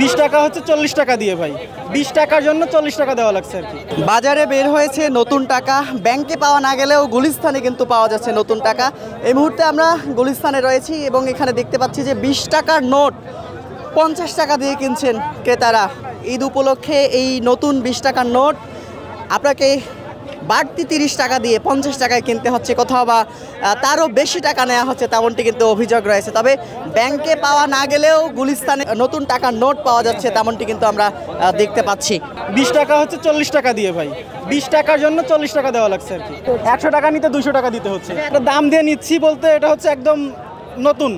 20 টাকা হচ্ছে 40 টাকা দিয়ে ভাই, 20 টাকার জন্য 40 টাকা দেওয়া লাগছে আর কি। বাজারে বের হয়েছে নতুন টাকা, ব্যাংকে পাওয়া না গেলেও গুলিস্তানে কিন্তু পাওয়া যাচ্ছে নতুন টাকা। এই মুহূর্তে আমরা গুলিস্তানে রয়েছি এবং এখানে দেখতে পাচ্ছি যে 20 টাকার নোট 50 টাকা দিয়ে কিনছেন ক্রেতারা। ঈদ উপলক্ষে এই নতুন 20 টাকার নোট আপনাকে বাড়তি 30 টাকা দিয়ে 50 টাকায় কিনতে হচ্ছে, কোথাও বা তারও বেশি টাকা নেওয়া হচ্ছে, তেমনটি কিন্তু অভিযোগ রয়েছে। তবে ব্যাংকে পাওয়া না গেলেও গুলিস্তানে নতুন টাকার নোট পাওয়া যাচ্ছে, তেমনটি কিন্তু আমরা দেখতে পাচ্ছি। 20 টাকা হচ্ছে 40 টাকা দিয়ে ভাই, 20 টাকার জন্য 40 টাকা দেওয়া লাগছে আর কি। 100 টাকা নিতে 200 টাকা দিতে হচ্ছে। এটা দাম দিয়ে নিচ্ছি বলতে এটা হচ্ছে একদম নতুন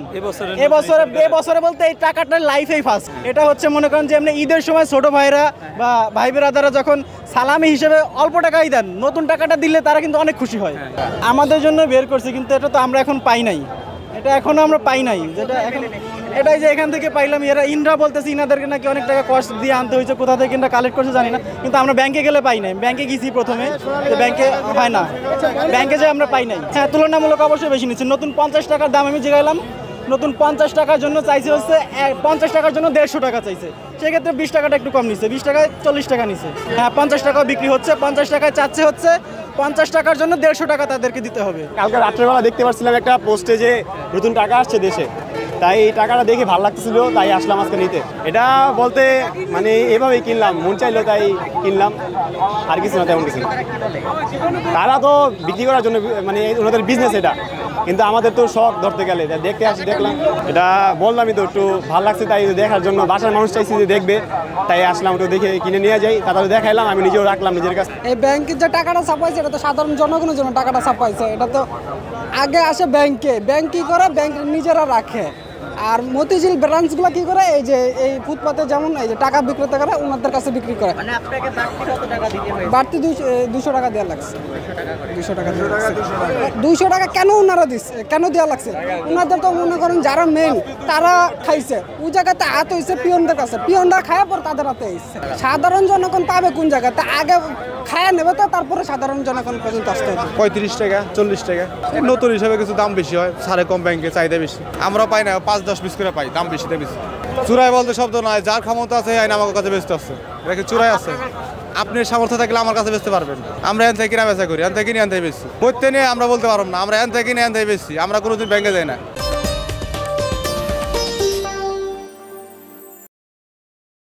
এবছরে বলতে এই টাকাটা লাইফেই ফার্স্ট। এটা হচ্ছে মনে করেন যে এমনি ঈদের সময় ছোট ভাইরা বা ভাই বেরাদারা যখন সালামি হিসেবে অল্প টাকাই দেন, নতুন টাকাটা দিলে তারা কিন্তু অনেক খুশি হয়। আমাদের জন্য বের করছি, কিন্তু এটা তো আমরা এখন পাই নাই, এটা এখনো আমরা পাই নাই। যেটা এখন এটাই যে এখান থেকে পাইলাম, এরা ইনরা বলতেছে ইনাদেরকে নাকি অনেক টাকা কস্ট দিয়ে আনতে হয়েছে, কোথা থেকে কিনা কালেক্ট করছে জানি না, কিন্তু আমরা ব্যাংকে গেলে পাই নাই। ব্যাংকে গেছি প্রথমে, ব্যাংকে হয় না, ব্যাংকে যে আমরা পাই নাই। হ্যাঁ, তুলনামূলক অবশ্যই বেশি নিচ্ছে। নতুন 50 টাকার দাম আমি জিগাইলাম, নতুন 50 টাকার জন্য চাইছে হচ্ছে 50 টাকার জন্য 150 টাকা চাইছে, সেক্ষেত্রে 20 টাকাটা একটু কম নিচ্ছে, 20 টাকায় 40 টাকা নিচ্ছে। হ্যাঁ, 50 টাকাও বিক্রি হচ্ছে, 50 টাকায় চাচ্ছে হচ্ছে 50 টাকার জন্য 150 টাকা তাদেরকে দিতে হবে। কালকে রাত্রেবেলা দেখতে পাচ্ছিলাম একটা পোস্টে যে নতুন টাকা আসছে দেশে, তাই এই টাকাটা দেখে ভালো লাগতেছিল, তাই আসলাম আজকে নিতে। এটা বলতে মানে এভাবেই কিনলাম, মন চাইলো তাই কিনলাম, আর কিছু না, তেমন কিছু না। তারা তো বিক্রি করার জন্য, মানে ওনাদের বিজনেস এটা, কিন্তু আমাদের তো শখ ধরতে গেলে দেখতে আসি, দেখলাম এটা, বললামই তো একটু ভালো লাগছে, তাই দেখার জন্য বাসার মানুষ চাইছি যে দেখবে, তাই আসলাম একটু দেখে কিনে নিয়ে যাই। তারপরে দেখাইলাম, আমি নিজেও রাখলাম নিজের কাছে। এই ব্যাংকের যে টাকাটা ছাপাইছে এটা তো সাধারণ জনগণের জন্য টাকাটা ছাপাইছে, এটা তো আগে আসে ব্যাংকে, ব্যাংক কী করে ব্যাংক নিজেরা রাখে। আর মতিঝিল ব্রাঞ্চগুলো কি করে, এই যে এই ফুটপাতে যেমন এই যে টাকা বিক্রেতা করে ওনাদের কাছে বিক্রি করে। বাড়তি 200 টাকা দেওয়া লাগছে, 200 টাকা 200 টাকা কেন ওনারা দিচ্ছে, কেন দেওয়া লাগছে? ওনাদের তো মনে করেন যারা মেন তারা খাইছে, ওই জায়গাতে হাত হয়েছে পিয়নদের কাছে, পিয়নরা খায় পর তাদের হাতে এসছে। সাধারণ জনগণ পাবে কোন জায়গাতে? আগে খায়া নেবে তো, তারপরে সাধারণ জনগণ পর্যন্ত আসতে হবে। 35 টাকা 40 টাকা নতুন হিসাবে কিছু দাম বেশি হয়, সাড়ে কম, ব্যাংকে চাহিদা বেশি, আমরা পাই না 5-10 পিস করে পাই, দাম বেশি বেশি। চুরাই বলতে শব্দ নয়, যার ক্ষমতা আছে আইন আমার কাছে বেচতে আসছে, এটা কি চুরাই আছে? আপনি সামর্থ্য থাকলে আমার কাছে বেচতে পারবেন। আমরা এন থেকে কিনা বেচা করি, এন থেকে কিনে এন থেকে বেশি করতে নিয়ে আমরা বলতে পারবো না, আমরা এন থেকে কিনে এন থেকে বেশি, আমরা কোনোদিন ব্যাংকে যাই না।